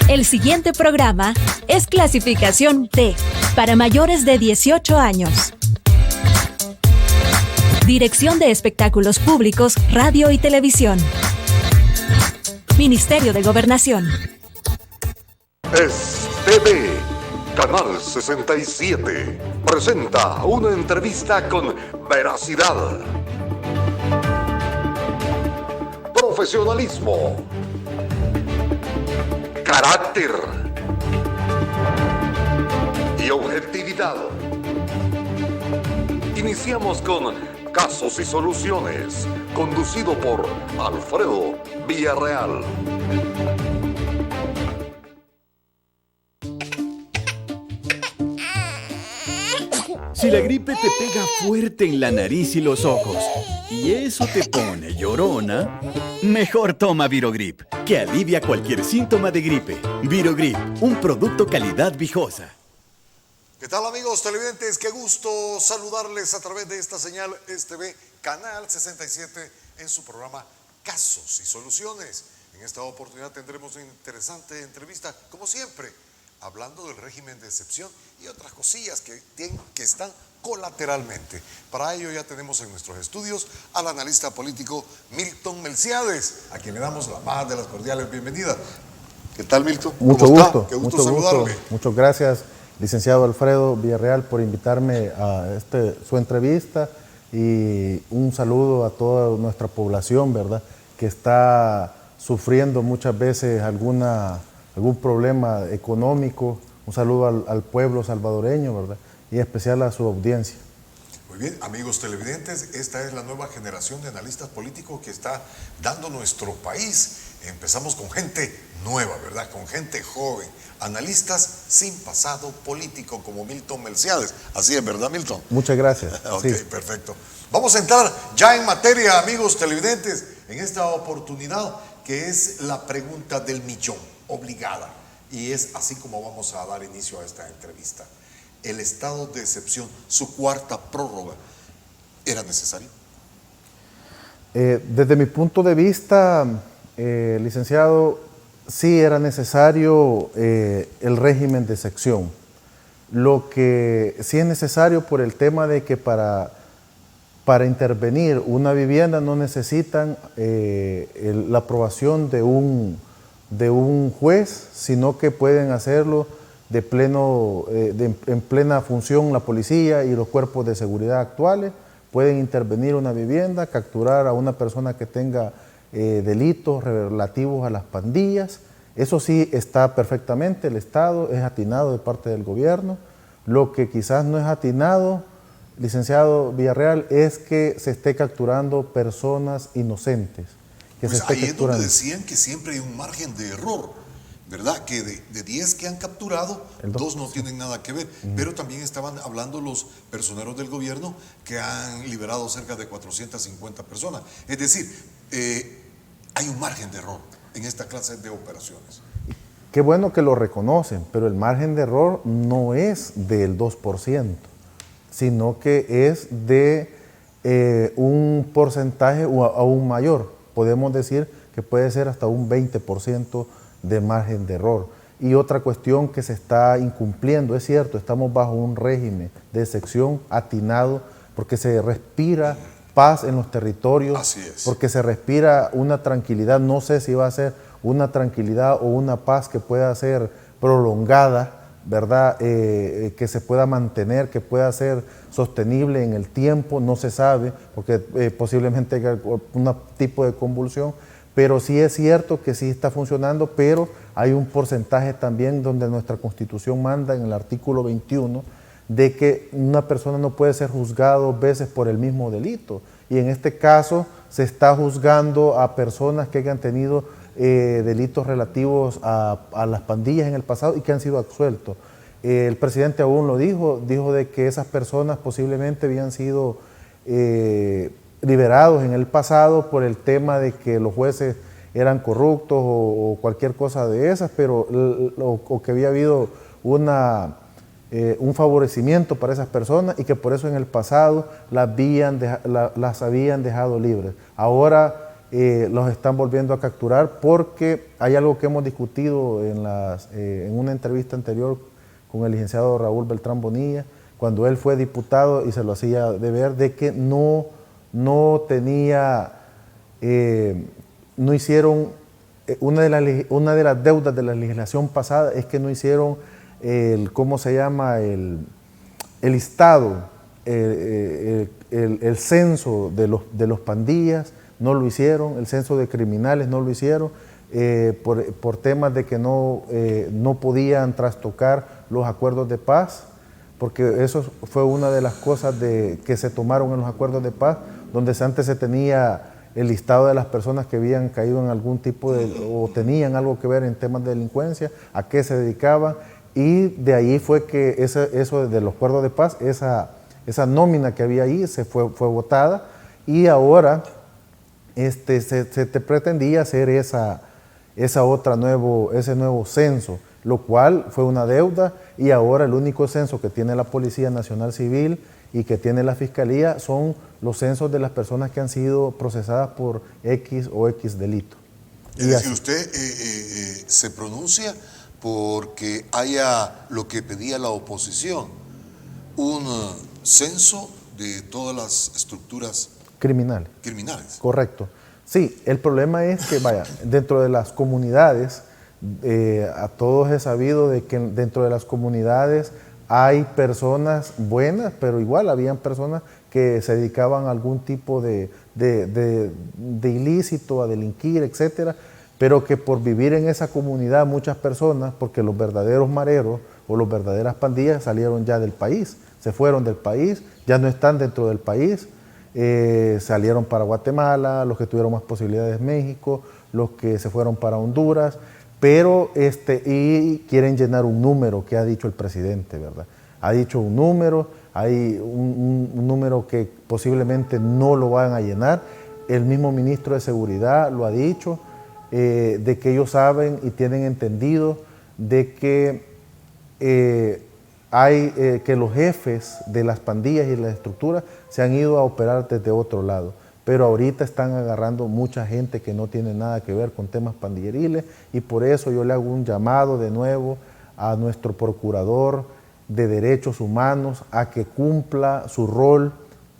El siguiente programa es clasificación T, para mayores de 18 años. Dirección de Espectáculos Públicos, Radio y Televisión. Ministerio de Gobernación. Es TV, Canal 67, presenta una entrevista con veracidad, profesionalismo, carácter y objetividad. Iniciamos con Casos y Soluciones, conducido por Alfredo Villarreal. Si la gripe te pega fuerte en la nariz y los ojos, y eso te pone llorona, mejor toma Virogrip, que alivia cualquier síntoma de gripe. Virogrip, un producto calidad Vijosa. ¿Qué tal, amigos televidentes? Qué gusto saludarles a través de esta señal STV Canal 67 en su programa Casos y Soluciones. En esta oportunidad tendremos una interesante entrevista, como siempre, hablando del régimen de excepción y otras cosillas que están colateralmente. Para ello ya tenemos en nuestros estudios al analista político Milton Melciades, a quien le damos la más de las cordiales bienvenidas. ¿Qué tal, Milton? Mucho ¿Cómo gusto. está? Qué gusto saludarle. Muchas gracias, licenciado Alfredo Villarreal, por invitarme a su entrevista, y un saludo a toda nuestra población, ¿verdad?, que está sufriendo muchas veces algún problema económico. Un saludo al pueblo salvadoreño, ¿verdad?, y en especial a su audiencia. Muy bien, amigos televidentes, esta es la nueva generación de analistas políticos que está dando nuestro país. Empezamos con gente nueva, ¿verdad?, con gente joven, analistas sin pasado político como Milton Melciades. Así es, ¿verdad, Milton? Muchas gracias. Ok, sí. Perfecto. Vamos a entrar ya en materia, amigos televidentes, en esta oportunidad que es la pregunta del millón, obligada. Y es así como vamos a dar inicio a esta entrevista. ¿El estado de excepción, su cuarta prórroga, era necesario? Desde mi punto de vista, licenciado, sí era necesario el régimen de excepción. Lo que sí es necesario por el tema de que para intervenir una vivienda no necesitan la aprobación de un juez, sino que pueden hacerlo en plena función la policía y los cuerpos de seguridad actuales. Pueden intervenir una vivienda, capturar a una persona que tenga delitos relativos a las pandillas. Eso sí está perfectamente, el Estado es atinado de parte del gobierno. Lo que quizás no es atinado, licenciado Villarreal, es que se esté capturando personas inocentes. Pues ahí es donde decían que siempre hay un margen de error, ¿verdad? Que de 10 que han capturado, 2 no tienen nada que ver. Pero también estaban hablando los personeros del gobierno que han liberado cerca de 450 personas. Es decir, hay un margen de error en esta clase de operaciones. Qué bueno que lo reconocen, pero el margen de error no es del 2%, sino que es de un porcentaje aún mayor. Podemos decir que puede ser hasta un 20% de margen de error. Y otra cuestión que se está incumpliendo, es cierto, estamos bajo un régimen de excepción atinado, porque se respira paz en los territorios. Así es. Porque se respira una tranquilidad. No sé si va a ser una tranquilidad o una paz que pueda ser prolongada, ¿verdad? Que se pueda mantener, que pueda ser sostenible en el tiempo, no se sabe, porque posiblemente haya un tipo de convulsión, pero sí es cierto que sí está funcionando, pero hay un porcentaje también donde nuestra Constitución manda en el artículo 21 de que una persona no puede ser juzgada 2 veces por el mismo delito, y en este caso se está juzgando a personas que hayan tenido delitos relativos a las pandillas en el pasado y que han sido absueltos. El presidente aún lo dijo de que esas personas posiblemente habían sido liberados en el pasado por el tema de que los jueces eran corruptos o cualquier cosa de esas, pero o que había habido un favorecimiento para esas personas y que por eso en el pasado las habían dejado libres. Ahora los están volviendo a capturar porque hay algo que hemos discutido en una entrevista anterior con el licenciado Raúl Beltrán Bonilla, cuando él fue diputado y se lo hacía de ver, de que no hicieron, una de las deudas de la legislación pasada es que no hicieron el listado, el censo de los pandillas, no lo hicieron, el censo de criminales no lo hicieron, por temas de que no podían trastocar los acuerdos de paz, porque eso fue una de las cosas que se tomaron en los acuerdos de paz, donde antes se tenía el listado de las personas que habían caído en algún tipo o tenían algo que ver en temas de delincuencia, a qué se dedicaban, y de ahí fue que eso de los acuerdos de paz, esa nómina que había ahí fue votada, y ahora se pretendía hacer ese nuevo censo, lo cual fue una deuda, y ahora el único censo que tiene la Policía Nacional Civil y que tiene la Fiscalía son los censos de las personas que han sido procesadas por X o X delito. Es decir, usted se pronuncia porque haya lo que pedía la oposición, un censo de todas las estructuras criminales. Correcto. Sí, el problema es que, dentro de las comunidades, a todos es sabido de que dentro de las comunidades hay personas buenas, pero igual habían personas que se dedicaban a algún tipo de ilícito, a delinquir, etcétera, pero que por vivir en esa comunidad muchas personas, porque los verdaderos mareros o las verdaderas pandillas salieron ya del país, se fueron del país, ya no están dentro del país, salieron para Guatemala, los que tuvieron más posibilidades México, los que se fueron para Honduras, pero y quieren llenar un número que ha dicho el presidente, ¿verdad? Ha dicho un número, hay un número que posiblemente no lo van a llenar. El mismo ministro de Seguridad lo ha dicho, de que ellos saben y tienen entendido de que que los jefes de las pandillas y las estructuras se han ido a operar desde otro lado. Pero ahorita están agarrando mucha gente que no tiene nada que ver con temas pandilleriles, y por eso yo le hago un llamado de nuevo a nuestro procurador de derechos humanos a que cumpla su rol,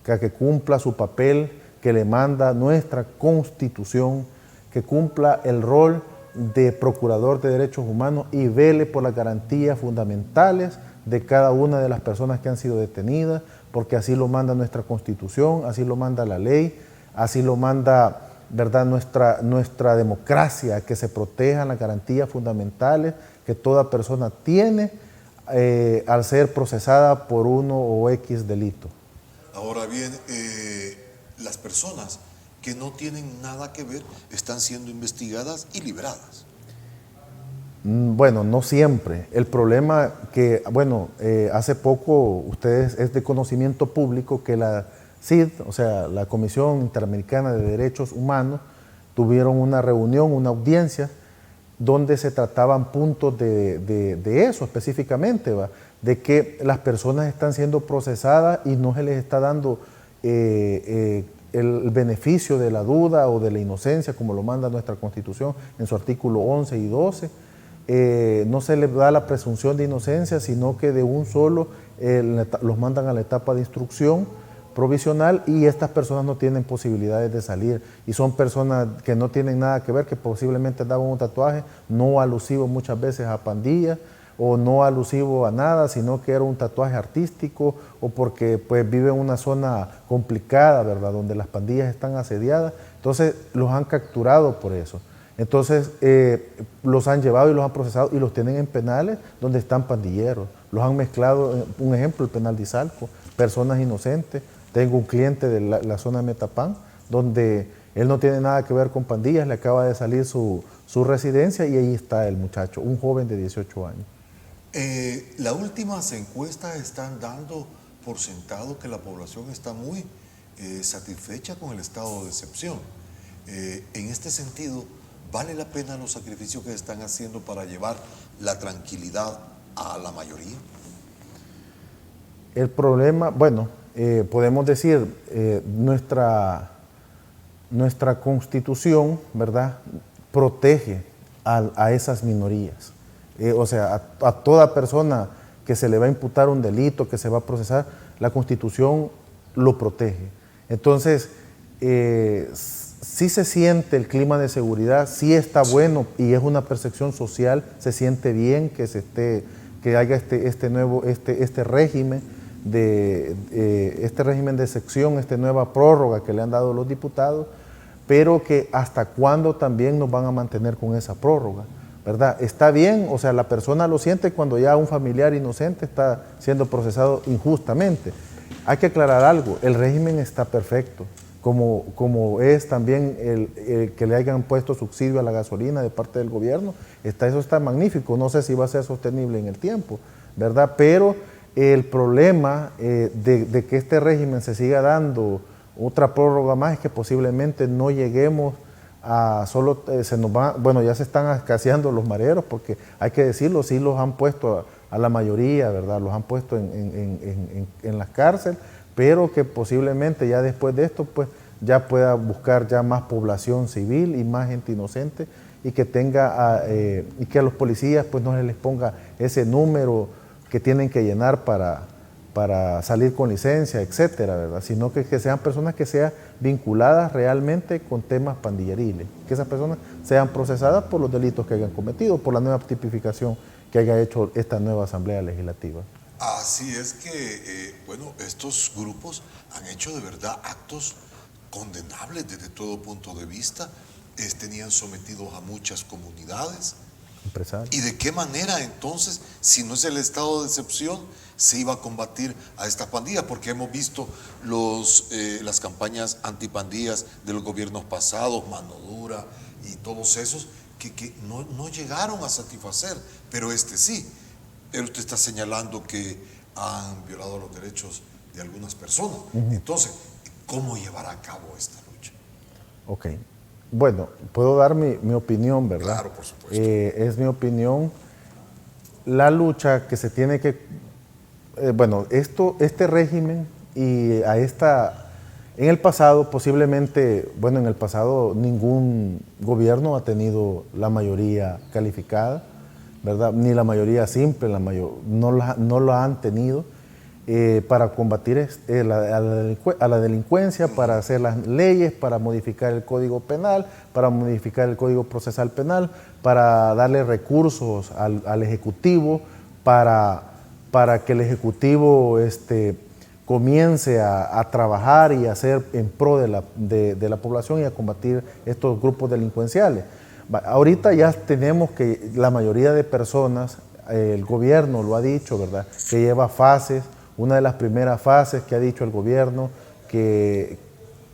a que cumpla su papel que le manda nuestra Constitución, que cumpla el rol de procurador de derechos humanos y vele por las garantías fundamentales de cada una de las personas que han sido detenidas, porque así lo manda nuestra Constitución, así lo manda la ley, así lo manda, ¿verdad?, nuestra democracia, que se protejan las garantías fundamentales que toda persona tiene al ser procesada por uno o X delito. Ahora bien, las personas que no tienen nada que ver están siendo investigadas y libradas. Bueno, no siempre. El problema que, hace poco, es de conocimiento público que la CID, o sea, la Comisión Interamericana de Derechos Humanos, tuvieron una reunión, una audiencia, donde se trataban puntos de eso específicamente, de que las personas están siendo procesadas y no se les está dando el beneficio de la duda o de la inocencia, como lo manda nuestra Constitución en su artículo 11 y 12. No se les da la presunción de inocencia, sino que de un solo los mandan a la etapa de instrucción provisional, y estas personas no tienen posibilidades de salir, y son personas que no tienen nada que ver, que posiblemente daban un tatuaje no alusivo muchas veces a pandillas, o no alusivo a nada, sino que era un tatuaje artístico, o porque pues vive en una zona complicada, ¿verdad?, donde las pandillas están asediadas. Entonces los han capturado por eso. Entonces los han llevado y los han procesado y los tienen en penales donde están pandilleros. Los han mezclado, un ejemplo, el penal de Izalco, personas inocentes. Tengo un cliente de la zona de Metapán, donde él no tiene nada que ver con pandillas, le acaba de salir su residencia, y ahí está el muchacho, un joven de 18 años. Las últimas encuestas están dando por sentado que la población está muy satisfecha con el estado de excepción. En este sentido, ¿vale la pena los sacrificios que están haciendo para llevar la tranquilidad a la mayoría? El problema, podemos decir, nuestra Constitución, ¿verdad?, protege a esas minorías. O sea, a toda persona que se le va a imputar un delito, que se va a procesar, la Constitución lo protege. Entonces, sí se siente el clima de seguridad, sí está bueno y es una percepción social, se siente bien que haya este régimen de sección, esta nueva prórroga que le han dado los diputados, pero que hasta cuándo también nos van a mantener con esa prórroga, ¿verdad? Está bien, o sea, la persona lo siente cuando ya un familiar inocente está siendo procesado injustamente. Hay que aclarar algo, el régimen está perfecto, como es también el que le hayan puesto subsidio a la gasolina de parte del gobierno, eso está magnífico, no sé si va a ser sostenible en el tiempo, ¿verdad? Pero el problema de que este régimen se siga dando otra prórroga más es que posiblemente no lleguemos a solo, ya se están escaseando los mareros, porque hay que decirlo, sí los han puesto a la mayoría, ¿verdad? Los han puesto en las cárceles, pero que posiblemente ya después de esto, pues ya pueda buscar ya más población civil y más gente inocente y que y que a los policías pues no se les ponga ese número que tienen que llenar para salir con licencia, etcétera, ¿verdad? Sino que sean personas que sean vinculadas realmente con temas pandilleriles, que esas personas sean procesadas por los delitos que hayan cometido, por la nueva tipificación que haya hecho esta nueva Asamblea Legislativa. Así es que, estos grupos han hecho de verdad actos condenables desde todo punto de vista, tenían sometidos a muchas comunidades. Empresarios. ¿Y de qué manera entonces, si no es el estado de excepción, se iba a combatir a estas pandillas? Porque hemos visto las campañas antipandillas de los gobiernos pasados, Mano Dura y todos esos, que no llegaron a satisfacer, pero sí. Pero usted está señalando que han violado los derechos de algunas personas. Entonces, ¿cómo llevará a cabo esta lucha? Ok. Bueno, puedo dar mi opinión, ¿verdad? Claro, por supuesto. Es mi opinión. La lucha que se tiene que... este régimen y en el pasado posiblemente, en el pasado ningún gobierno ha tenido la mayoría calificada, ¿verdad? Ni la mayoría simple, no la han tenido para combatir a la delincuencia, para hacer las leyes, para modificar el Código Penal, para modificar el Código Procesal Penal, para darle recursos al Ejecutivo, para que el Ejecutivo comience a trabajar y a hacer en pro de la población y a combatir estos grupos delincuenciales. Ahorita ya tenemos que la mayoría de personas, el gobierno lo ha dicho, ¿verdad?, que lleva fases. Una de las primeras fases que ha dicho el gobierno que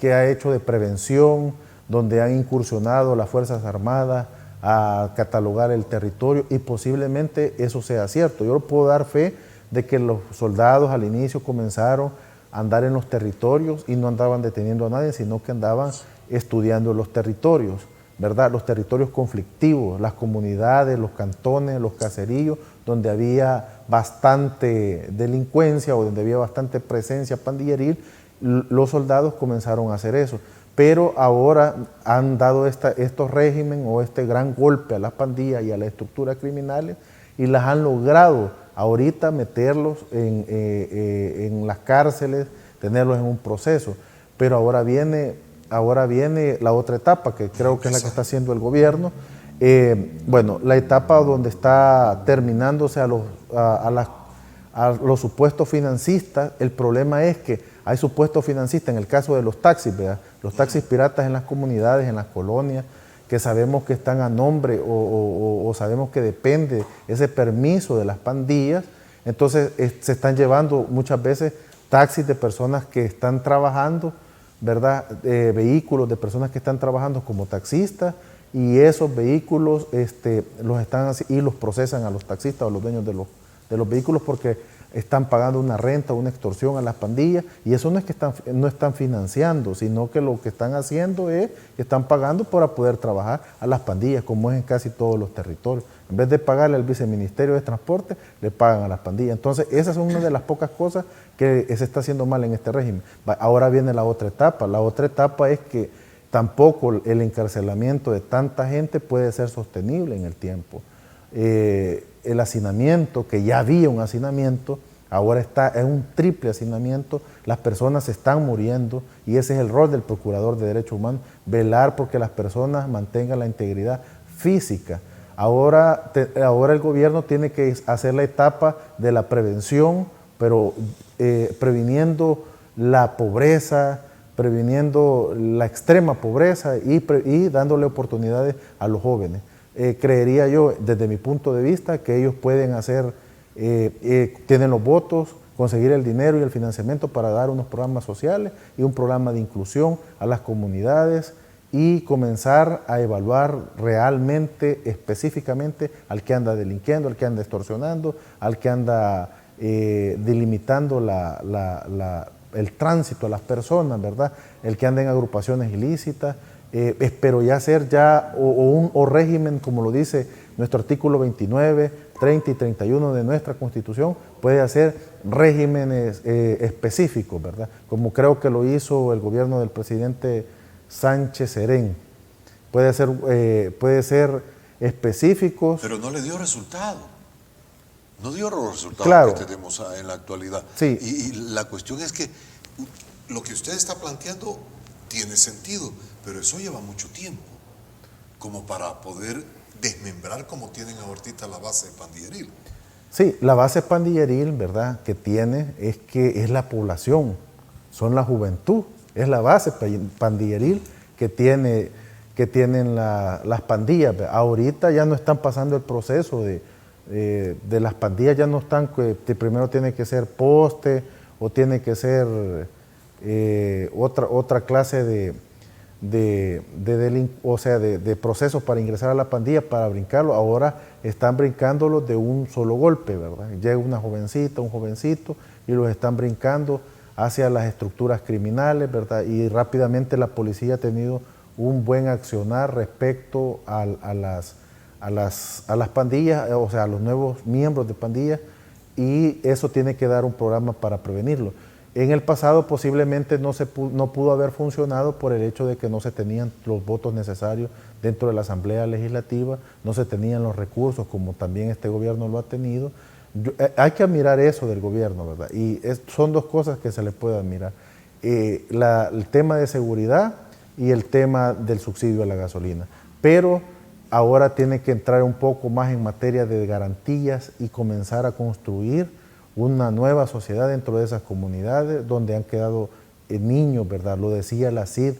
ha hecho de prevención, donde han incursionado las Fuerzas Armadas a catalogar el territorio y posiblemente eso sea cierto. Yo puedo dar fe de que los soldados al inicio comenzaron a andar en los territorios y no andaban deteniendo a nadie, sino que andaban estudiando los territorios, ¿verdad? Los territorios conflictivos, las comunidades, los cantones, los caseríos, donde había bastante delincuencia o donde había bastante presencia pandilleril, los soldados comenzaron a hacer eso. Pero ahora han dado estos regímenes o este gran golpe a las pandillas y a las estructuras criminales y las han logrado ahorita meterlos en las cárceles, tenerlos en un proceso. Pero ahora viene la otra etapa, que creo que es la que está haciendo el gobierno. La etapa donde está terminándose a los supuestos financistas. El problema es que hay supuestos financistas en el caso de los taxis, ¿verdad? Los taxis piratas en las comunidades, en las colonias, que sabemos que están a nombre o sabemos que depende ese permiso de las pandillas. Entonces se están llevando muchas veces taxis de personas que están trabajando, ¿verdad? Vehículos de personas que están trabajando como taxistas, y esos vehículos los procesan a los taxistas o a los dueños de los vehículos porque están pagando una renta, una extorsión a las pandillas, y eso no es que no están financiando, sino que lo que están haciendo es que están pagando para poder trabajar a las pandillas, como es en casi todos los territorios. En vez de pagarle al Viceministerio de Transporte, le pagan a las pandillas. Entonces, esas son una de las pocas cosas que se está haciendo mal en este régimen. Ahora viene la otra etapa. La otra etapa es que tampoco el encarcelamiento de tanta gente puede ser sostenible en el tiempo. El hacinamiento, que ya había un hacinamiento, ahora está en un triple hacinamiento, las personas se están muriendo y ese es el rol del Procurador de Derechos Humanos, velar porque las personas mantengan la integridad física. Ahora el gobierno tiene que hacer la etapa de la prevención, pero previniendo la pobreza, previniendo la extrema pobreza y dándole oportunidades a los jóvenes. Creería yo, desde mi punto de vista, que ellos pueden hacer, tienen los votos, conseguir el dinero y el financiamiento para dar unos programas sociales y un programa de inclusión a las comunidades y comenzar a evaluar realmente, específicamente, al que anda delinquiendo, al que anda extorsionando, al que anda delimitando el tránsito a las personas, ¿verdad? El que anda en agrupaciones ilícitas, pero ya hacer un régimen, como lo dice nuestro artículo 29, 30 y 31 de nuestra Constitución, puede hacer regímenes específicos, ¿verdad? Como creo que lo hizo el gobierno del presidente Sánchez Serén. Puede ser específicos. Pero no le dio resultado. No dio los resultados claro. que tenemos en la actualidad. Sí. Y la cuestión es que lo que usted está planteando tiene sentido, pero eso lleva mucho tiempo, como para poder desmembrar como tienen ahorita la base pandilleril. Sí, la base pandilleril, ¿verdad?, que tiene es la población, son la juventud, es la base pandilleril que tienen las pandillas. Ahorita ya no están pasando el proceso de las pandillas, ya no están, que primero tiene que ser poste o tiene que ser otra clase de procesos para ingresar a la pandilla, para brincarlo. Ahora están brincándolo de un solo golpe, ¿verdad? Llega una jovencita, un jovencito y los están brincando hacia las estructuras criminales, ¿verdad? Y rápidamente la policía ha tenido un buen accionar respecto a las pandillas, o sea, a los nuevos miembros de pandillas, y eso tiene que dar un programa para prevenirlo. En el pasado posiblemente no pudo haber funcionado por el hecho de que no se tenían los votos necesarios dentro de la Asamblea Legislativa, no se tenían los recursos como también este gobierno lo ha tenido. Hay que admirar eso del gobierno, ¿verdad? Y son dos cosas que se le puede admirar. El tema de seguridad y el tema del subsidio a la gasolina. Pero ahora tiene que entrar un poco más en materia de garantías y comenzar a construir una nueva sociedad dentro de esas comunidades donde han quedado niños, ¿verdad? Lo decía la CID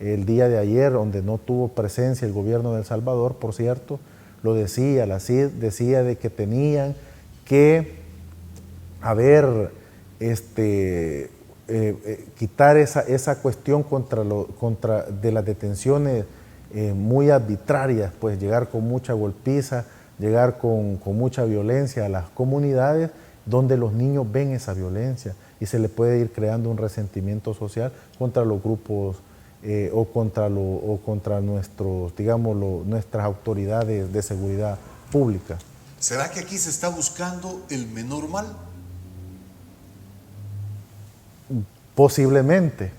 el día de ayer, donde no tuvo presencia el gobierno de El Salvador, por cierto, lo decía, la CID decía de que tenían que quitar esa cuestión de las detenciones muy arbitrarias, pues llegar con mucha golpiza, llegar con mucha violencia a las comunidades donde los niños ven esa violencia y se le puede ir creando un resentimiento social contra los grupos o contra nuestras autoridades de seguridad pública. ¿Será que aquí se está buscando el menor mal? Posiblemente.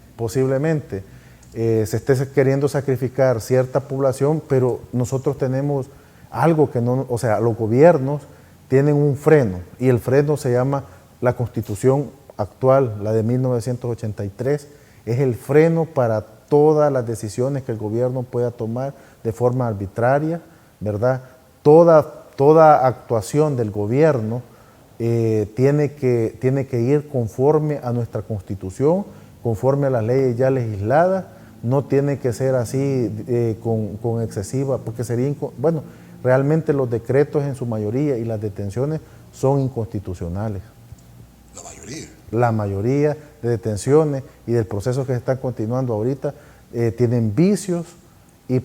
Se esté queriendo sacrificar cierta población, pero nosotros tenemos algo que no, o sea, los gobiernos tienen un freno, y el freno se llama la Constitución actual, la de 1983, es el freno para todas las decisiones que el gobierno pueda tomar de forma arbitraria, ¿verdad? Toda actuación del gobierno tiene que ir conforme a nuestra Constitución, conforme a las leyes ya legisladas, no tiene que ser así con excesiva, porque sería, realmente los decretos en su mayoría y las detenciones son inconstitucionales. La mayoría. La mayoría de detenciones y del proceso que se está continuando ahorita tienen vicios y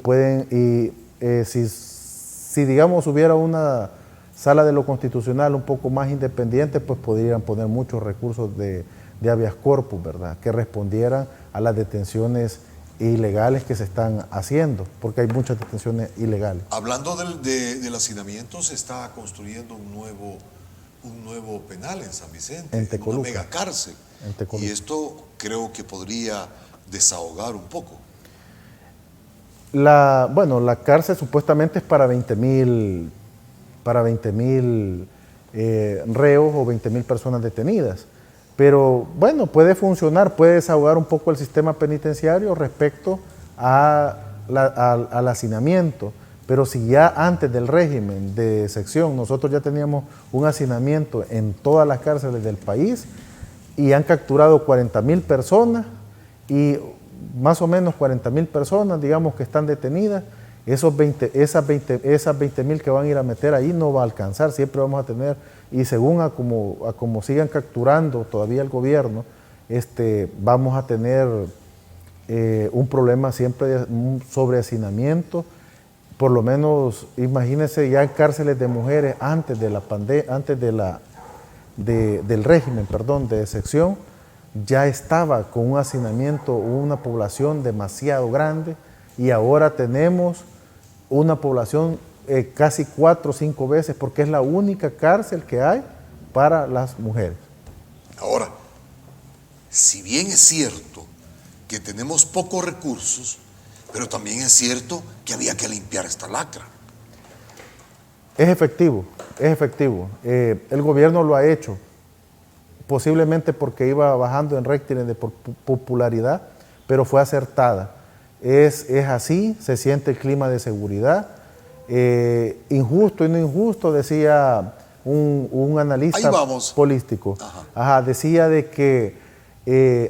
si digamos hubiera una sala de lo constitucional un poco más independiente, pues podrían poner muchos recursos de habeas corpus, ¿verdad?, que respondieran a las detenciones ilegales que se están haciendo, porque hay muchas detenciones ilegales. Hablando del hacinamiento, se está construyendo un nuevo penal en San Vicente, en Tecoluca, una mega cárcel. Y esto creo que podría desahogar un poco. La cárcel supuestamente es para 20,000 reos o 20,000 personas detenidas. Pero bueno, puede funcionar, puede desahogar un poco el sistema penitenciario respecto al hacinamiento. Pero si ya antes del régimen de sección nosotros ya teníamos un hacinamiento en todas las cárceles del país y han capturado 40,000 personas y más o menos 40,000 personas, digamos, que están detenidas, esas 20,000 que van a ir a meter ahí no va a alcanzar, siempre vamos a tener, y según a como sigan capturando todavía el gobierno, vamos a tener un problema siempre de un sobrehacinamiento. Por lo menos, imagínense, ya en cárceles de mujeres antes de la del régimen, de sección, ya estaba con un hacinamiento, una población demasiado grande, y ahora tenemos una población casi 4 o 5 veces, porque es la única cárcel que hay para las mujeres. Ahora, si bien es cierto que tenemos pocos recursos, pero también es cierto que había que limpiar esta lacra. Es efectivo, es efectivo. El gobierno lo ha hecho, posiblemente porque iba bajando en rating de popularidad, pero fue acertada. Es así, se siente el clima de seguridad. Injusto y no injusto, decía un analista político. Decía de que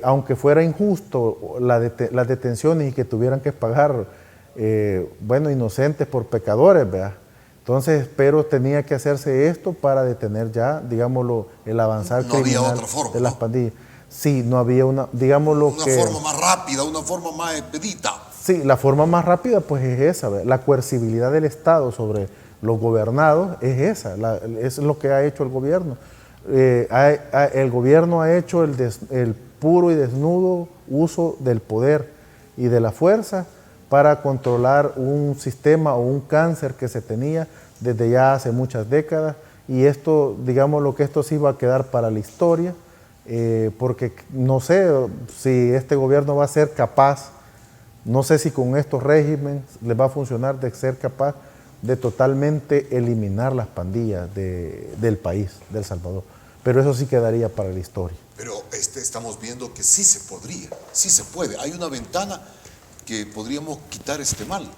aunque fuera injusto las detenciones y que tuvieran que pagar, inocentes por pecadores, ¿verdad? Entonces, pero tenía que hacerse esto para detener ya, digámoslo, el avanzar criminal de las pandillas. Sí, no había una, digámoslo, una forma más rápida, una forma más expedita. Sí, la forma más rápida pues es esa, ¿verdad? La coercibilidad del Estado sobre los gobernados es esa, es lo que ha hecho el gobierno. El gobierno ha hecho el puro y desnudo uso del poder y de la fuerza para controlar un sistema o un cáncer que se tenía desde ya hace muchas décadas, y esto, digamos, lo que esto sí va a quedar para la historia, porque no sé si este gobierno va a ser capaz, no sé si con estos regímenes les va a funcionar de ser capaz de totalmente eliminar las pandillas del país, de El Salvador, pero eso sí quedaría para la historia. Pero estamos viendo que sí se podría, sí se puede, hay una ventana que podríamos quitar este mal.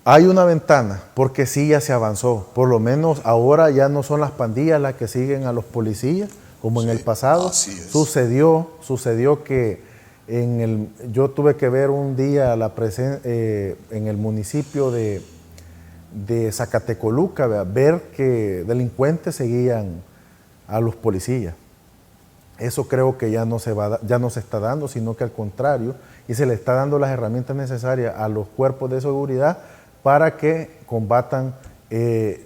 Hay una ventana, porque sí ya se avanzó. Por lo menos ahora ya no son las pandillas las que siguen a los policías, como en el pasado. Sucedió que yo tuve que ver un día en el municipio de Zacatecoluca, ver que delincuentes seguían a los policías. Eso creo que ya no se está dando, sino que al contrario, y se le está dando las herramientas necesarias a los cuerpos de seguridad para que combatan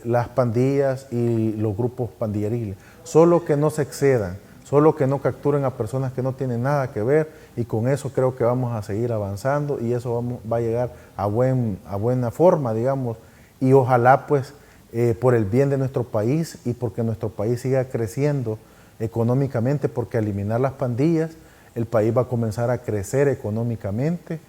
las pandillas y los grupos pandilleriles. Solo que no se excedan, solo que no capturen a personas que no tienen nada que ver, y con eso creo que vamos a seguir avanzando, y eso va a llegar a buena forma, digamos, y ojalá pues por el bien de nuestro país y porque nuestro país siga creciendo económicamente, porque al eliminar las pandillas el país va a comenzar a crecer económicamente,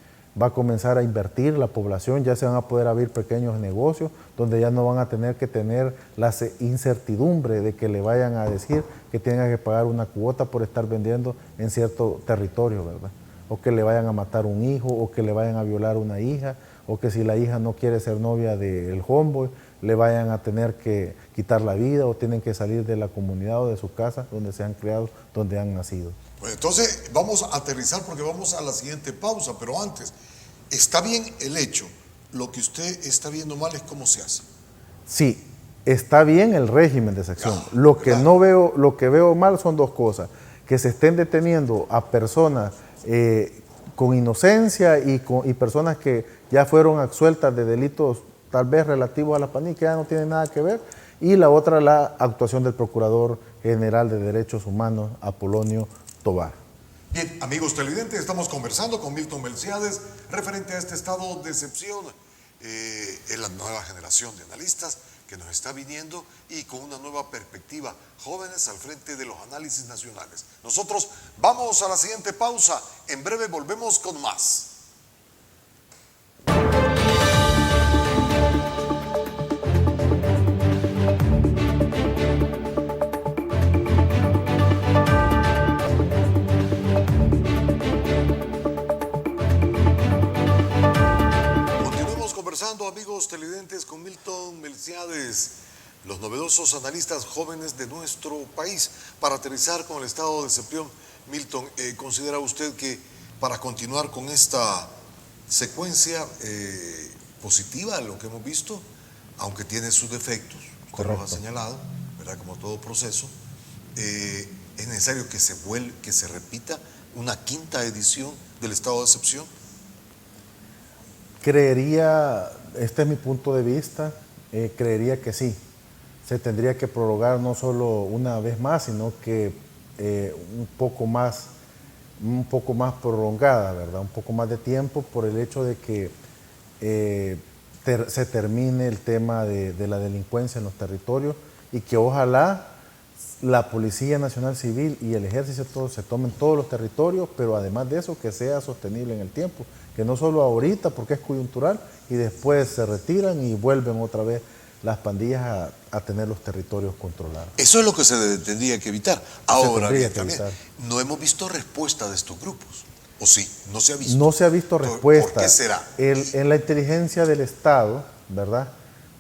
va a comenzar a invertir la población, ya se van a poder abrir pequeños negocios donde ya no van a tener que tener la incertidumbre de que le vayan a decir que tengan que pagar una cuota por estar vendiendo en cierto territorio, ¿verdad? O que le vayan a matar un hijo, o que le vayan a violar una hija, o que si la hija no quiere ser novia del homeboy, le vayan a tener que quitar la vida, o tienen que salir de la comunidad o de su casa donde se han criado, donde han nacido. Pues entonces vamos a aterrizar porque vamos a la siguiente pausa, pero antes, ¿está bien el hecho? Lo que usted está viendo mal es cómo se hace. Sí, está bien el régimen de sección. Lo que veo mal son dos cosas: que se estén deteniendo a personas con inocencia y personas que ya fueron absueltas de delitos tal vez relativos a la pandilla, que ya no tienen nada que ver, y la otra, la actuación del Procurador General de Derechos Humanos, Apolonio Tobar. Bien, amigos televidentes, estamos conversando con Milton Melciades referente a este estado de excepción en la nueva generación de analistas que nos está viniendo y con una nueva perspectiva, jóvenes al frente de los análisis nacionales. Nosotros vamos a la siguiente pausa, en breve volvemos con más. conversando, amigos televidentes, con Milton Melciades, los novedosos analistas jóvenes de nuestro país. Para aterrizar con el estado de excepción, Milton, ¿considera usted que para continuar con esta secuencia positiva, lo que hemos visto, aunque tiene sus defectos, usted los ha señalado, ¿verdad? Como todo proceso, es necesario que se repita una quinta edición del estado de excepción? Creería, este es mi punto de vista, creería que sí. Se tendría que prorrogar no solo una vez más, sino que un poco más prolongada, ¿verdad? Un poco más de tiempo por el hecho de que se termine el tema de la delincuencia en los territorios y que ojalá la Policía Nacional Civil y el Ejército se tomen todos los territorios, pero además de eso que sea sostenible en el tiempo, que no solo ahorita porque es coyuntural y después se retiran y vuelven otra vez las pandillas a tener los territorios controlados. Eso es lo que se tendría que evitar. Ahora bien, también, evitar. no hemos visto respuesta de estos grupos, ¿o sí? No se ha visto. No se ha visto respuesta. ¿Por qué será? En la inteligencia del Estado, ¿verdad?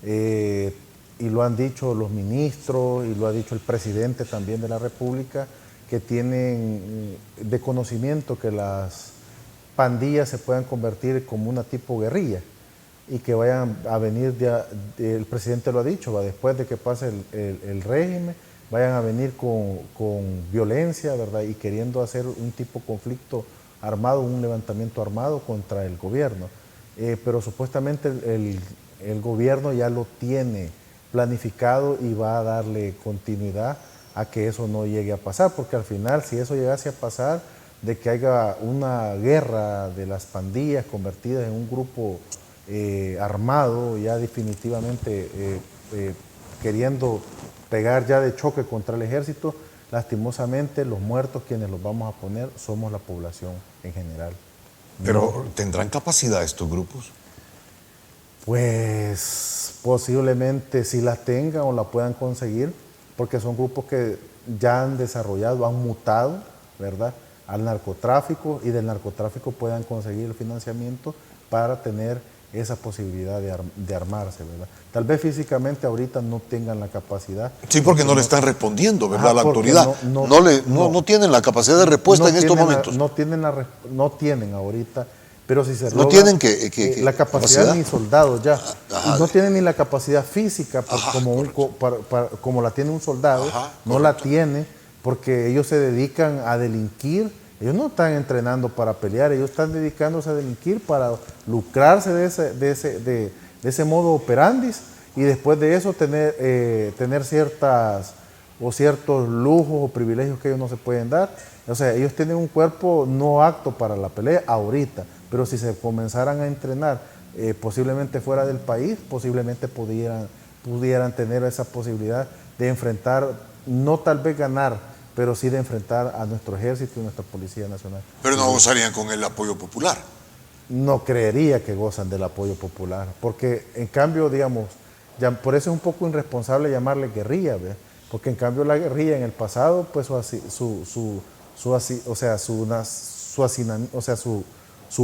Y lo han dicho los ministros y lo ha dicho el presidente también de la República, que tienen de conocimiento que las pandillas se puedan convertir como una tipo guerrilla y que vayan a venir, el presidente lo ha dicho, va, después de que pase el régimen, vayan a venir con violencia, ¿verdad? Y queriendo hacer un tipo de conflicto armado, un levantamiento armado contra el gobierno. Pero supuestamente el gobierno ya lo tiene planificado y va a darle continuidad a que eso no llegue a pasar, porque al final, si eso llegase a pasar, de que haya una guerra de las pandillas convertidas en un grupo armado, ya definitivamente queriendo pegar ya de choque contra el ejército, lastimosamente los muertos quienes los vamos a poner somos la población en general. Pero ¿tendrán capacidad estos grupos? Pues posiblemente sí las tengan o la puedan conseguir, porque son grupos que ya han desarrollado, han mutado, ¿verdad?, al narcotráfico, y del narcotráfico puedan conseguir el financiamiento para tener esa posibilidad de armarse, ¿verdad? Tal vez físicamente ahorita no tengan la capacidad. Sí, porque no le están respondiendo, ¿verdad? La autoridad. No tienen la capacidad de respuesta en estos momentos. No tienen ahorita, pero si se no logra, tienen la capacidad ni soldados ya. Ajá. Y no tienen ni la capacidad física como la tiene un soldado. Ajá, no la tiene porque ellos se dedican a delinquir. Ellos no están entrenando para pelear, ellos están dedicándose a delinquir para lucrarse de ese modo operandis y después de eso tener ciertos lujos o privilegios que ellos no se pueden dar. O sea, ellos tienen un cuerpo no apto para la pelea ahorita, pero si se comenzaran a entrenar posiblemente fuera del país, posiblemente pudieran tener esa posibilidad de enfrentar, no tal vez ganar, pero sí de enfrentar a nuestro ejército y nuestra Policía Nacional. Pero no gozarían con el apoyo popular. No creería que gozan del apoyo popular, porque en cambio, digamos, por eso es un poco irresponsable llamarle guerrilla, ¿ve? Porque en cambio la guerrilla en el pasado, pues su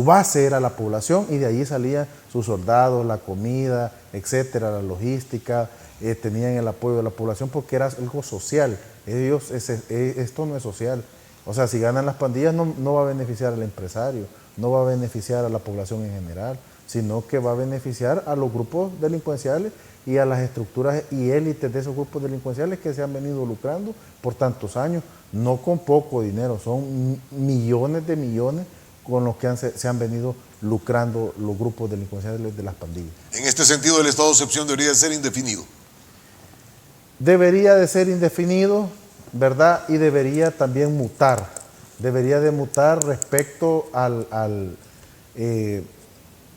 base era la población y de ahí salían sus soldados, la comida, etcétera, la logística, tenían el apoyo de la población porque era algo social. Esto no es social. O sea, si ganan las pandillas no va a beneficiar al empresario, no va a beneficiar a la población en general, sino que va a beneficiar a los grupos delincuenciales y a las estructuras y élites de esos grupos delincuenciales que se han venido lucrando por tantos años, no con poco dinero, son millones de millones con los que se han venido lucrando los grupos delincuenciales de las pandillas. En este sentido, el estado de excepción debería ser indefinido. Debería de ser indefinido, ¿verdad? Y debería también mutar. Debería de mutar respecto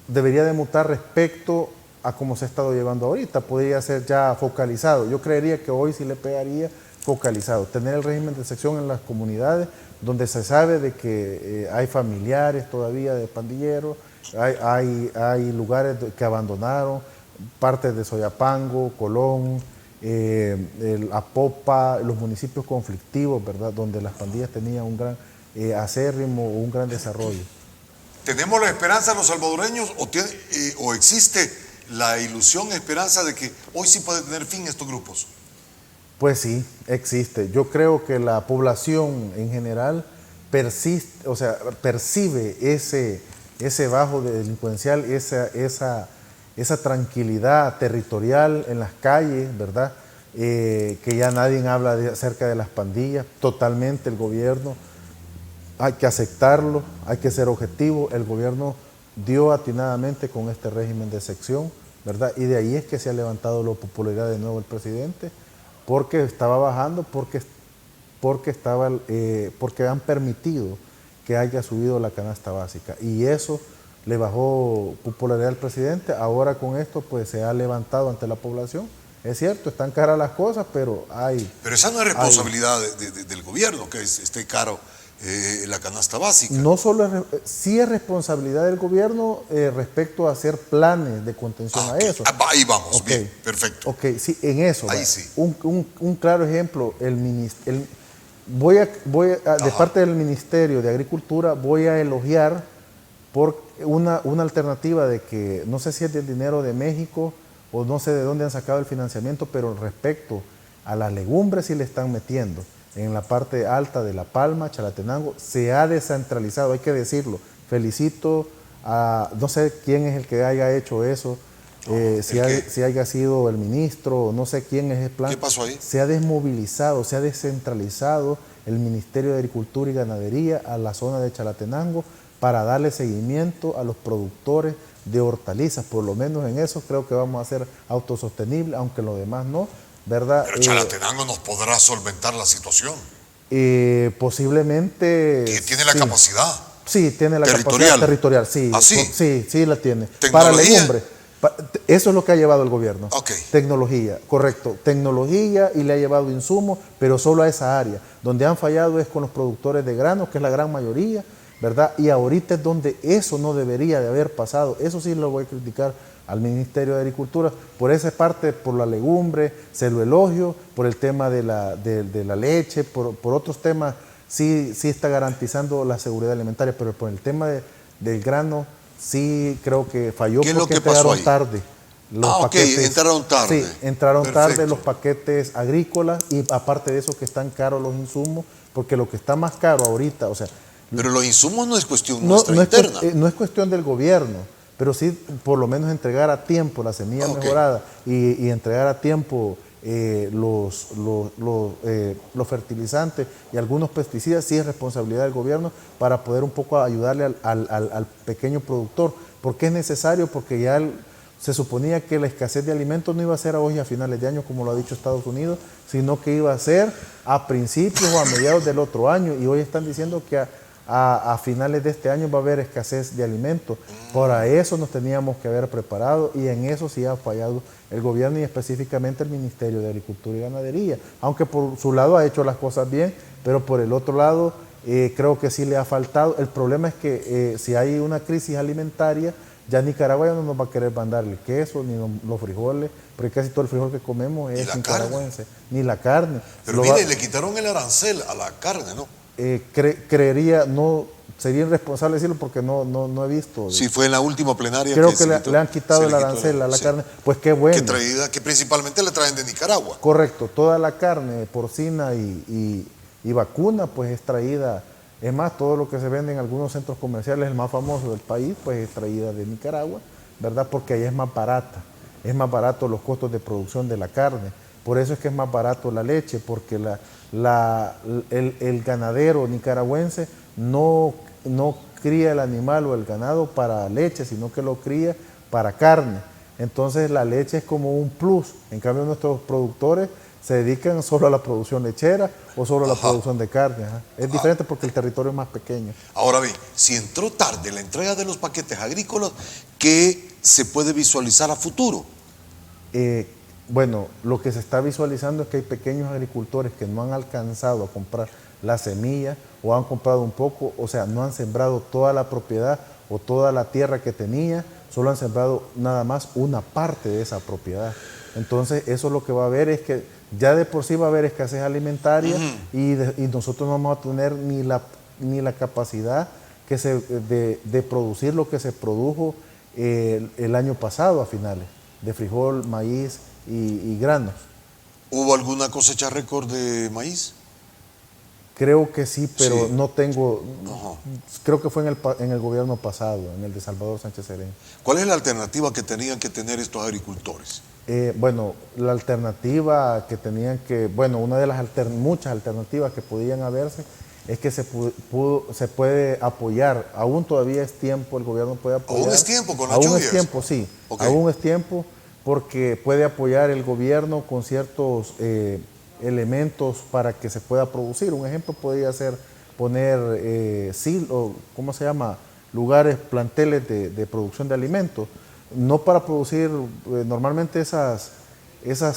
debería de mutar respecto a cómo se ha estado llevando ahorita. Podría ser ya focalizado. Yo creería que hoy sí le pegaría focalizado. Tener el régimen de excepción en las comunidades donde se sabe de que hay familiares todavía de pandilleros, hay lugares que abandonaron, partes de Soyapango, Colón, Apopa, los municipios conflictivos, ¿verdad?, donde las pandillas tenían un gran acérrimo o un gran desarrollo. ¿Tenemos la esperanza los salvadoreños o existe la ilusión, esperanza de que hoy sí puede tener fin estos grupos. Pues sí, existe. Yo creo que la población en general persiste, o sea, percibe ese bajo delincuencial, esa tranquilidad territorial en las calles, ¿verdad? Que ya nadie habla acerca de las pandillas, totalmente el gobierno, hay que aceptarlo, hay que ser objetivo, el gobierno dio atinadamente con este régimen de excepción, ¿verdad? Y de ahí es que se ha levantado la popularidad de nuevo el presidente, porque estaba bajando, porque han permitido que haya subido la canasta básica, y eso le bajó popularidad al presidente. Ahora con esto pues se ha levantado ante la población. Es cierto, están caras las cosas, pero hay... Pero esa no es responsabilidad del gobierno, que esté caro la canasta básica. No solo sí es responsabilidad del gobierno respecto a hacer planes de contención a eso. Ahí vamos, bien, perfecto. Ok, sí, en eso. Ahí sí. Un claro ejemplo, de parte del Ministerio de Agricultura voy a elogiar por una alternativa de que, no sé si es del dinero de México o no sé de dónde han sacado el financiamiento, pero respecto a las legumbres sí le están metiendo. En la parte alta de La Palma, Chalatenango, se ha descentralizado, hay que decirlo. Felicito a, no sé quién es el que haya hecho eso, si haya sido el ministro, no sé quién es el plan. ¿Qué pasó ahí? Se ha desmovilizado, se ha descentralizado el Ministerio de Agricultura y Ganadería a la zona de Chalatenango para darle seguimiento a los productores de hortalizas. Por lo menos en eso creo que vamos a ser autosostenibles, aunque en lo demás no, ¿verdad? Pero Chalatenango nos podrá solventar la situación. Posiblemente... Que tiene la capacidad. Sí, tiene la capacidad territorial, sí. ¿Ah, sí? Sí, la tiene. ¿Tecnología? Para legumbre. Eso es lo que ha llevado el gobierno. Okay. Tecnología, correcto. Tecnología, y le ha llevado insumos, pero solo a esa área. Donde han fallado es con los productores de granos, que es la gran mayoría, ¿verdad? Y ahorita es donde eso no debería de haber pasado. Eso sí lo voy a criticar al Ministerio de Agricultura. Por esa parte, por la legumbre, se lo elogio, por el tema de la leche, por otros temas, sí está garantizando la seguridad alimentaria, pero por el tema del grano, sí creo que falló porque entraron tarde. Entraron tarde. Sí, entraron tarde los paquetes agrícolas, y aparte de eso que están caros los insumos, porque lo que está más caro ahorita, o sea... Pero los insumos no es cuestión nuestra interna. No es cuestión del gobierno, pero sí por lo menos entregar a tiempo la semilla mejorada y entregar a tiempo los fertilizantes y algunos pesticidas, sí es responsabilidad del gobierno para poder un poco ayudarle al pequeño productor. ¿Por qué es necesario? Porque ya se suponía que la escasez de alimentos no iba a ser hoy a finales de año, como lo ha dicho Estados Unidos, sino que iba a ser a principios o a mediados del otro año, y hoy están diciendo que a finales de este año va a haber escasez de alimentos. Para eso nos teníamos que haber preparado, y en eso sí ha fallado el gobierno y específicamente el Ministerio de Agricultura y Ganadería, aunque por su lado ha hecho las cosas bien, pero por el otro lado creo que sí le ha faltado. El problema es que si hay una crisis alimentaria, ya Nicaragua ya no nos va a querer mandar el queso ni los frijoles, porque casi todo el frijol que comemos es nicaragüense, ni la carne. Pero mire, le quitaron el arancel a la carne, ¿no? Creería, no sería irresponsable decirlo porque no he visto. Sí, fue en la última plenaria. Creo que le han quitado el arancel a la carne. Pues qué bueno. Que principalmente le traen de Nicaragua. Correcto, toda la carne porcina y vacuna pues es traída. Es más, todo lo que se vende en algunos centros comerciales, el más famoso del país, pues es traída de Nicaragua, ¿verdad? Porque ahí es más barata. Es más barato los costos de producción de la carne. Por eso es que es más barato la leche, porque el ganadero nicaragüense no cría el animal o el ganado para leche, sino que lo cría para carne. Entonces la leche es como un plus. En cambio nuestros productores se dedican solo a la producción lechera o solo a la producción de carne. Es diferente porque el territorio es más pequeño. Ahora bien, si entró tarde la entrega de los paquetes agrícolas, ¿qué se puede visualizar a futuro? Bueno, lo que se está visualizando es que hay pequeños agricultores que no han alcanzado a comprar la semilla o han comprado un poco, o sea, no han sembrado toda la propiedad o toda la tierra que tenía, solo han sembrado nada más una parte de esa propiedad. Entonces, eso lo que va a haber es que ya de por sí va a haber escasez alimentaria y nosotros no vamos a tener ni la capacidad de producir lo que se produjo el año pasado a finales. de frijol, maíz y granos. ¿Hubo alguna cosecha récord de maíz? Creo que sí, pero Sí. no tengo, Ajá. creo que fue en el gobierno pasado, en el de Salvador Sánchez Serén. ¿Cuál es la alternativa que tenían que tener estos agricultores? Bueno, la alternativa que tenían que, bueno, una de las muchas alternativas que podían haberse es que se puede apoyar, aún todavía es tiempo, el gobierno puede apoyar. ¿Aún es tiempo con las Aún lluvias? es tiempo, sí, Ok. aún es tiempo porque puede apoyar el gobierno con ciertos elementos para que se pueda producir. Un ejemplo podría ser poner ¿cómo se llama? Lugares, planteles de producción de alimentos, no para producir, normalmente esas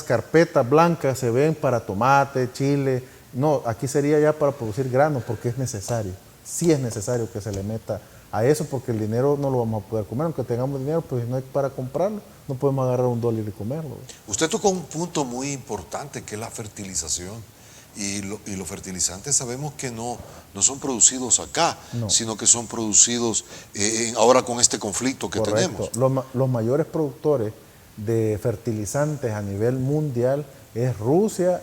carpetas blancas se ven para tomate, chile, no, aquí sería ya para producir grano porque es necesario, sí es necesario que se le meta a eso porque el dinero no lo vamos a poder comer, aunque tengamos dinero, pues no hay para comprarlo, no podemos agarrar $1 y comerlo. Usted tocó un punto muy importante que es la fertilización. Y los fertilizantes sabemos que no son producidos acá, No. sino que son producidos ahora con este conflicto que Correcto. tenemos. Los mayores productores de fertilizantes a nivel mundial es Rusia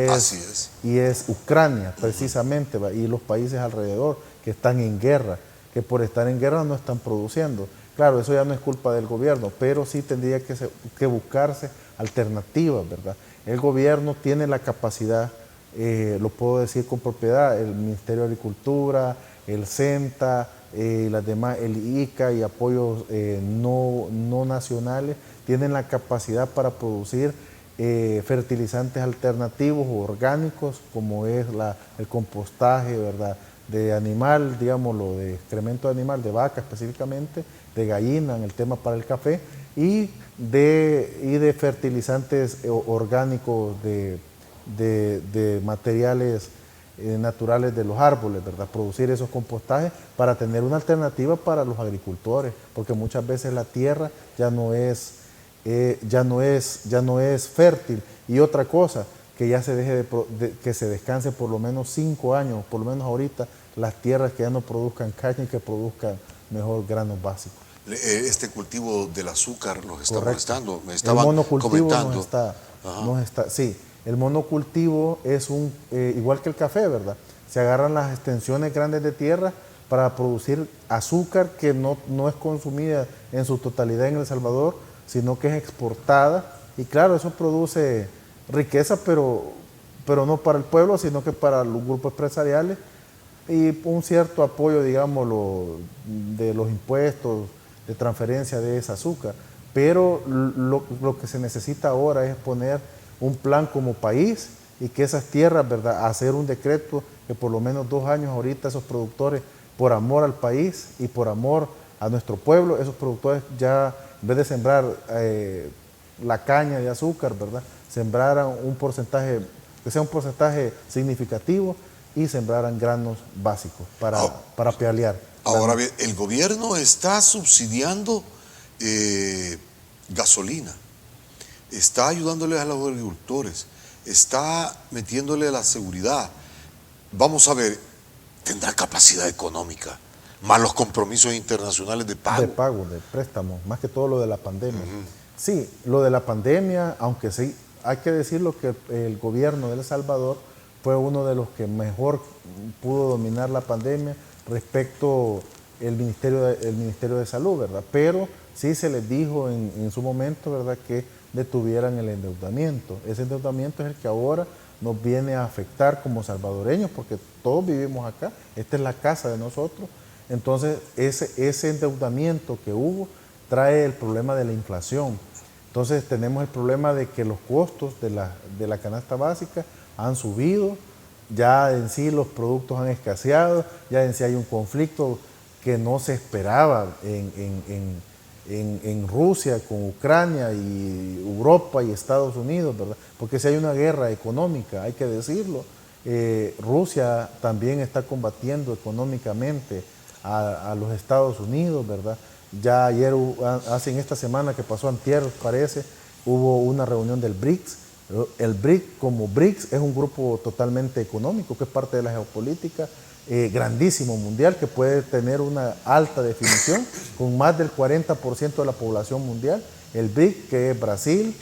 Así es. y es Ucrania, precisamente, y los países alrededor que están en guerra, que por estar en guerra no están produciendo. Claro, eso ya no es culpa del gobierno, pero sí tendría que buscarse alternativas, ¿verdad? El gobierno tiene la capacidad, lo puedo decir con propiedad, el Ministerio de Agricultura, el CENTA, las demás, el ICA y apoyos no nacionales, tienen la capacidad para producir fertilizantes alternativos o orgánicos, como es el compostaje, ¿verdad?, de animal, digámoslo, de excremento de animal, de vaca específicamente, de gallina en el tema para el café, y de fertilizantes orgánicos de materiales naturales de los árboles, ¿verdad? Producir esos compostajes para tener una alternativa para los agricultores, porque muchas veces la tierra ya no es fértil. Y otra cosa, que ya se deje que se descanse por lo menos 5 años, por lo menos ahorita, las tierras que ya no produzcan caña y que produzcan mejor granos básicos. Este cultivo del azúcar los está Correcto. molestando. Me El estaban monocultivo comentando. sí, el monocultivo es igual que el café, ¿verdad? Se agarran las extensiones grandes de tierra para producir azúcar que no es consumida en su totalidad en El Salvador, sino que es exportada. Y claro, eso produce riqueza, pero no para el pueblo, sino que para los grupos empresariales y un cierto apoyo, digámoslo, de los impuestos, de transferencia de ese azúcar. Pero lo que se necesita ahora es poner un plan como país y que esas tierras, ¿verdad?, hacer un decreto que por lo menos 2 años ahorita esos productores, por amor al país y por amor a nuestro pueblo, esos productores ya, en vez de sembrar la caña de azúcar, ¿verdad?, sembraran un porcentaje, que sea un porcentaje significativo y sembraran granos básicos para paliar. Ahora bien, el gobierno está subsidiando gasolina, está ayudándole a los agricultores, está metiéndole la seguridad. Vamos a ver, ¿tendrá capacidad económica? Más los compromisos internacionales de pago. De pago, de préstamo, más que todo lo de la pandemia. Sí, lo de la pandemia, aunque sí, hay que decirlo que el gobierno de El Salvador fue uno de los que mejor pudo dominar la pandemia respecto al Ministerio de Salud, ¿verdad? Pero sí se les dijo en su momento, ¿verdad?, que detuvieran el endeudamiento. Ese endeudamiento es el que ahora nos viene a afectar como salvadoreños, porque todos vivimos acá, esta es la casa de nosotros. Entonces, ese endeudamiento que hubo trae el problema de la inflación. Entonces, tenemos el problema de que los costos de la canasta básica han subido, ya en sí los productos han escaseado, ya en sí hay un conflicto que no se esperaba en Rusia, con Ucrania y Europa y Estados Unidos, ¿verdad? Porque si hay una guerra económica, hay que decirlo. Rusia también está combatiendo económicamente a los Estados Unidos, ¿verdad? Ya ayer, en esta semana que pasó antier, parece, hubo una reunión del BRICS. El BRICS, como BRICS, es un grupo totalmente económico, que es parte de la geopolítica, grandísimo mundial, que puede tener una alta definición, con más del 40% de la población mundial, el BRIC, que es Brasil,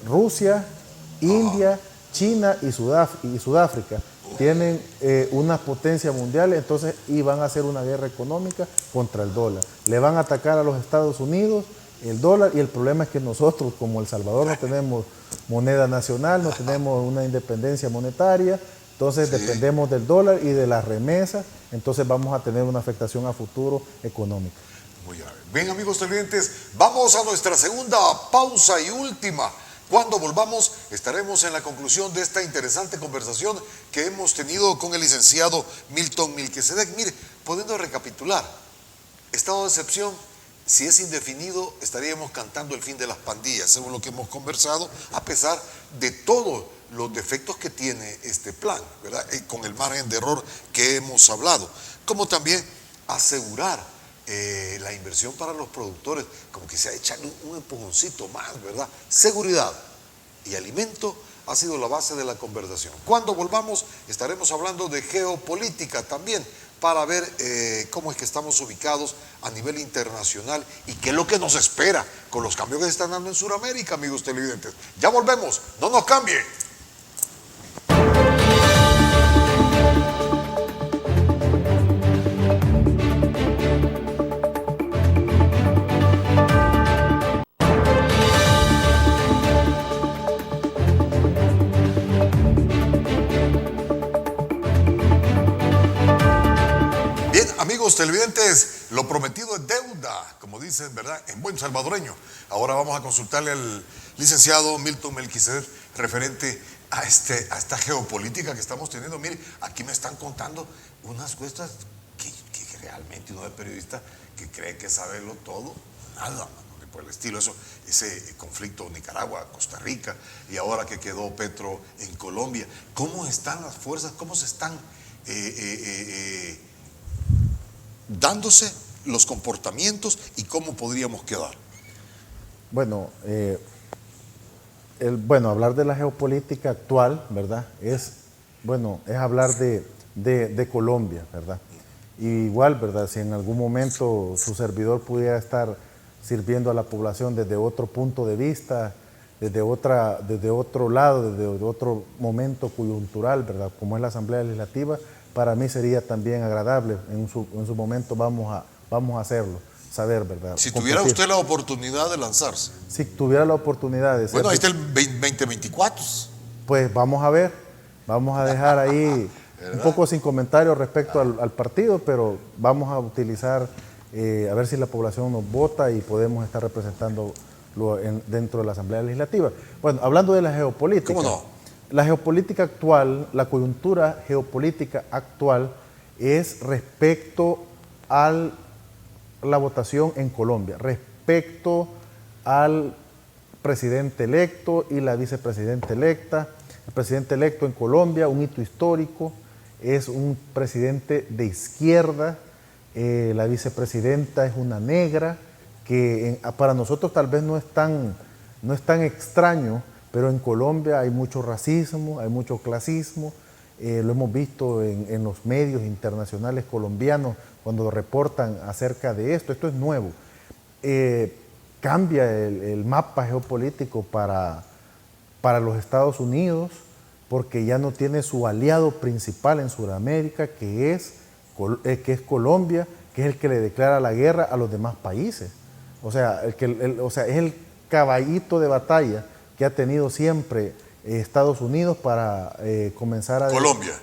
Rusia, India, China y Sudáfrica. Tienen una potencia mundial, entonces, y van a hacer una guerra económica contra el dólar. Le van a atacar a los Estados Unidos el dólar, y el problema es que nosotros, como El Salvador, no tenemos moneda nacional, no tenemos una independencia monetaria, entonces dependemos del dólar y de las remesas, entonces vamos a tener una afectación a futuro económica. Muy grave. Bien, amigos televidentes, vamos a nuestra segunda pausa y última. Cuando volvamos estaremos en la conclusión de esta interesante conversación que hemos tenido con el licenciado Milton Melquisedec. Mire, pudiendo recapitular, estado de excepción, si es indefinido, estaríamos cantando el fin de las pandillas, según lo que hemos conversado, a pesar de todos los defectos que tiene este plan, ¿verdad? Con el margen de error que hemos hablado, como también asegurar la inversión para los productores, como que se ha echado un empujoncito más, ¿verdad? Seguridad y alimento ha sido la base de la conversación. Cuando volvamos estaremos hablando de geopolítica también, para ver cómo es que estamos ubicados a nivel internacional y qué es lo que nos espera con los cambios que se están dando en Sudamérica, amigos televidentes. Ya volvemos, no nos cambie. Amigos televidentes, lo prometido es deuda, como dicen, ¿verdad?, en buen salvadoreño. Ahora vamos a consultarle al licenciado Milton Melquisedec referente a esta geopolítica que estamos teniendo. Mire, aquí me están contando unas cosas que realmente uno es periodista que cree que saberlo todo, nada, por el estilo, ese conflicto Nicaragua, Costa Rica, y ahora que quedó Petro en Colombia. ¿Cómo están las fuerzas? ¿Cómo se están dándose los comportamientos y cómo podríamos quedar? Bueno, hablar de la geopolítica actual, ¿verdad? Es hablar de Colombia, ¿verdad? Y igual, ¿verdad? Si en algún momento su servidor pudiera estar sirviendo a la población desde otro punto de vista, desde otro lado, desde otro momento coyuntural, ¿verdad? Como es la Asamblea Legislativa, para mí sería también agradable. En su momento vamos a hacerlo, saber, ¿verdad? Si tuviera usted la oportunidad de lanzarse. Si tuviera la oportunidad de ser... Bueno, ahí está el 2024. Pues vamos a ver, vamos a dejar ahí un poco sin comentarios respecto al partido, pero vamos a utilizar, a ver si la población nos vota y podemos estar representando dentro de la Asamblea Legislativa. Bueno, hablando de la geopolítica. ¿Cómo no? La geopolítica actual, la coyuntura geopolítica actual es respecto a la votación en Colombia, respecto al presidente electo y la vicepresidenta electa. El presidente electo en Colombia, un hito histórico, es un presidente de izquierda, la vicepresidenta es una negra, que para nosotros tal vez no es tan extraño, pero en Colombia hay mucho racismo, hay mucho clasismo, lo hemos visto en los medios internacionales colombianos cuando reportan acerca de esto. Esto es nuevo. Cambia el mapa geopolítico para los Estados Unidos, porque ya no tiene su aliado principal en Sudamérica, que es Colombia, que es el que le declara la guerra a los demás países. O sea, es el caballito de batalla que ha tenido siempre Estados Unidos para comenzar a...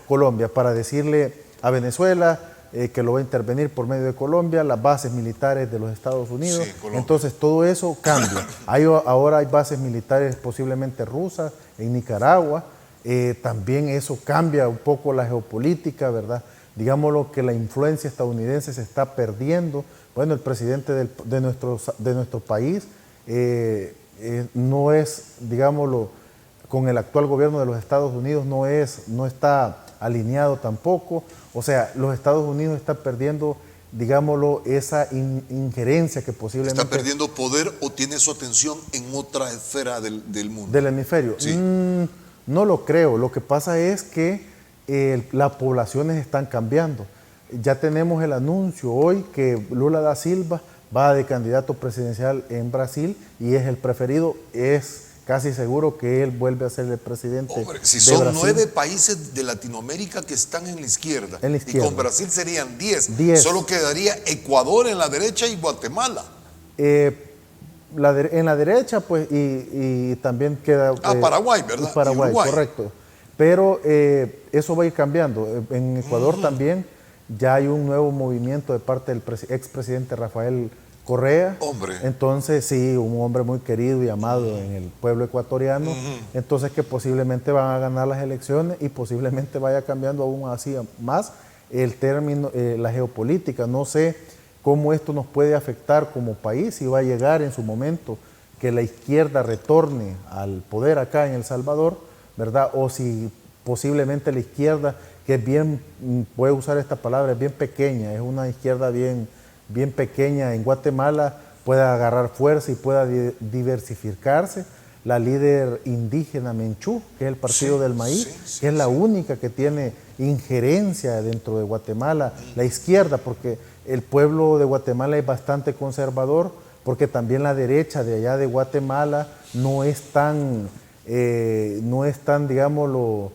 Colombia, para decirle a Venezuela que lo va a intervenir por medio de Colombia, las bases militares de los Estados Unidos. Sí, entonces todo eso cambia. Ahora hay bases militares posiblemente rusas en Nicaragua. También eso cambia un poco la geopolítica, ¿verdad? Digámoslo, que la influencia estadounidense se está perdiendo. Bueno, el presidente de nuestro país no es, digámoslo, con el actual gobierno de los Estados Unidos no está alineado tampoco. O sea, los Estados Unidos están perdiendo, digámoslo, esa injerencia que posiblemente... ¿Está perdiendo poder o tiene su atención en otra esfera del mundo? Del hemisferio. Sí. No lo creo. Lo que pasa es que las poblaciones están cambiando. Ya tenemos el anuncio hoy que Lula da Silva va de candidato presidencial en Brasil y es el preferido. Es casi seguro que él vuelve a ser el presidente. Hombre, si de son Brasil. 9 países de Latinoamérica que están en la izquierda, En la izquierda. y con Brasil serían 10, 10. solo quedaría Ecuador en la derecha y Guatemala. En la derecha, pues, y también queda... Paraguay, ¿verdad? Paraguay, Y Uruguay. correcto. Pero eso va a ir cambiando. En Ecuador también ya hay un nuevo movimiento de parte del expresidente Rafael Correa. Hombre. Entonces, sí, un hombre muy querido y amado en el pueblo ecuatoriano. Entonces, que posiblemente van a ganar las elecciones y posiblemente vaya cambiando aún así más el término, la geopolítica. No sé cómo esto nos puede afectar como país, si va a llegar en su momento que la izquierda retorne al poder acá en El Salvador, ¿verdad? O si posiblemente la izquierda, que es bien, voy a usar esta palabra, es bien pequeña, es una izquierda bien pequeña en Guatemala, pueda agarrar fuerza y pueda diversificarse. La líder indígena Menchú, que es el Partido del Maíz, que es la única que tiene injerencia dentro de Guatemala, la izquierda, porque el pueblo de Guatemala es bastante conservador, porque también la derecha de allá de Guatemala no es tan, digámoslo,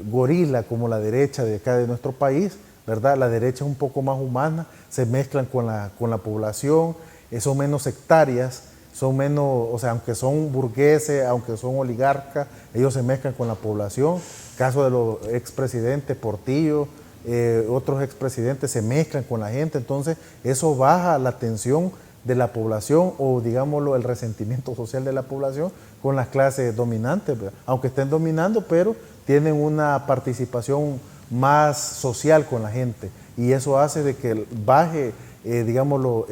gorila como la derecha de acá de nuestro país, ¿verdad? La derecha es un poco más humana, se mezclan con la población, son menos sectarias, son menos, o sea, aunque son burgueses, aunque son oligarcas, ellos se mezclan con la población. Caso de los expresidentes Portillo, otros expresidentes se mezclan con la gente, entonces eso baja la tensión de la población o, digámoslo, el resentimiento social de la población con las clases dominantes, ¿verdad? Aunque estén dominando, pero tienen una participación más social con la gente y eso hace de que baje, digámoslo,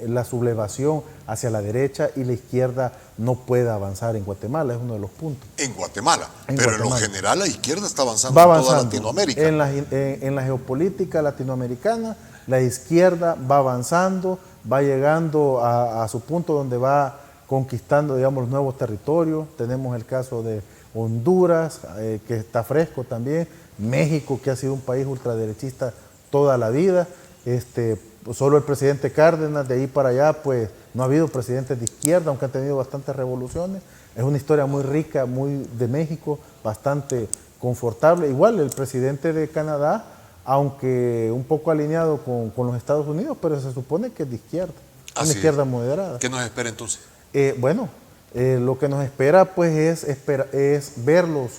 la sublevación hacia la derecha y la izquierda no pueda avanzar en Guatemala, es uno de los puntos. En Guatemala, En pero Guatemala. en lo general la izquierda está avanzando, Va en avanzando. toda Latinoamérica. En la geopolítica latinoamericana, la izquierda va avanzando, va llegando a su punto donde va conquistando, digamos, nuevos territorios. Tenemos el caso de Honduras, que está fresco también, México, que ha sido un país ultraderechista toda la vida, solo el presidente Cárdenas, de ahí para allá, pues no ha habido presidentes de izquierda, aunque han tenido bastantes revoluciones. Es una historia muy rica, muy de México, bastante confortable. Igual el presidente de Canadá, aunque un poco alineado con los Estados Unidos, pero se supone que es de izquierda, una izquierda moderada. ¿Qué nos espera entonces? Lo que nos espera pues es verlos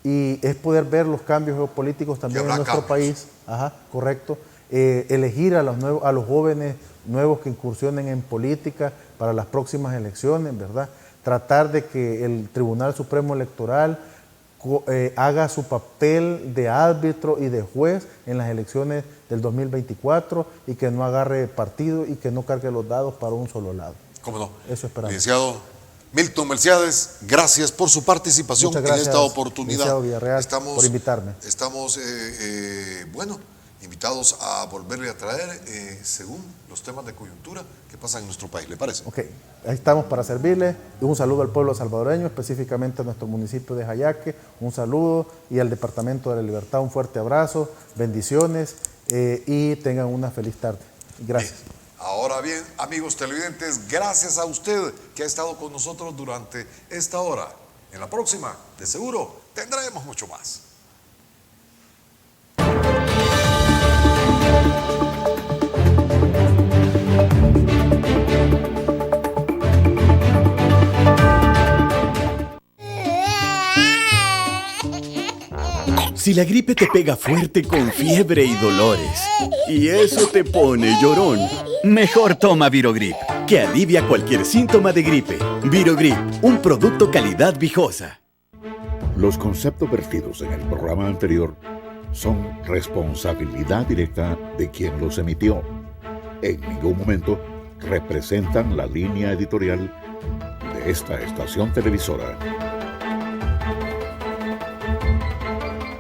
y es poder ver los cambios geopolíticos también en nuestro país. Ajá, correcto. Elegir a los jóvenes nuevos que incursionen en política para las próximas elecciones, ¿verdad? Tratar de que el Tribunal Supremo Electoral haga su papel de árbitro y de juez en las elecciones del 2024 y que no agarre partido y que no cargue los dados para un solo lado. ¿Cómo no? Eso esperamos. Licenciado Milton Melciades, gracias por su participación en esta oportunidad. Licenciado Villarreal, por invitarme. Estamos, invitados a volverle a traer según los temas de coyuntura que pasan en nuestro país, ¿le parece? Ok, ahí estamos para servirle. Un saludo al pueblo salvadoreño, específicamente a nuestro municipio de Jayaque, un saludo, y al Departamento de la Libertad un fuerte abrazo, bendiciones y tengan una feliz tarde. Gracias. Bien. Ahora bien, amigos televidentes, gracias a usted que ha estado con nosotros durante esta hora. En la próxima, de seguro, tendremos mucho más. Si la gripe te pega fuerte con fiebre y dolores, y eso te pone llorón, mejor toma Virogrip, que alivia cualquier síntoma de gripe. Virogrip, un producto calidad Vijosa. Los conceptos vertidos en el programa anterior son responsabilidad directa de quien los emitió. En ningún momento representan la línea editorial de esta estación televisora.